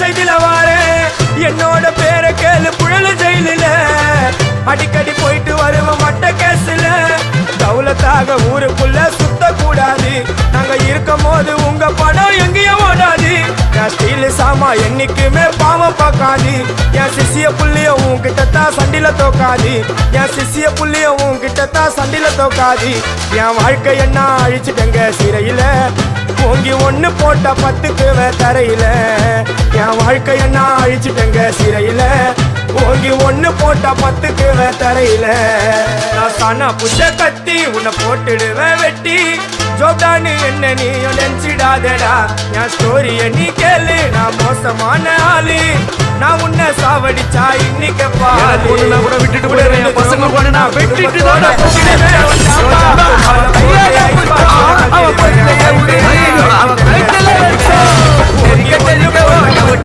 செய்தில வாரே என்னோட பேரை கேளு புழல ஜெயிலில அடிக்கடி போயிட்டு வருவோம் மட்ட கேஸ்ல தௌலத்தாக ஊருக்குள்ள சுத்த கூடாது நாங்க இருக்கும் போது உங்க படம் எங்கேயும் ஓடாது என் ஸ்டீல் சாமா என்னைக்குமே பாவம் பார்க்காது என் சிசிய புள்ளிய உன்கிட்டத்தான் சண்டில தோக்காது என் சிசிய புள்ளிய உன்கிட்டத்தான் சண்டில தோக்காது என் வாழ்க்கை என்ன அழிச்சுட்டங்க சிறையில ஓங்கி ஒண்ணு போட்ட 10க்கு தரையில என் வாழ்க்கை என்ன அழிச்சுட்டங்க சிறையில ஓங்கி ஒண்ணு போட்ட 10க்கு தரையில நான் சானா புஷ கத்தி உன்னை போட்டுடுவேன் வெட்டி ஜோப்டானு என்ன நீ நினைச்சிடாதடா என் ஸ்டோரிய நீ கேளு நான் மோசமான ஆளு நான் உன்னை சாவடிச்சா இன்னைக்கு பாரு கூட விட்டுட்டு போடுறேன் பசங்க கூட நான் வெட்டிட்டு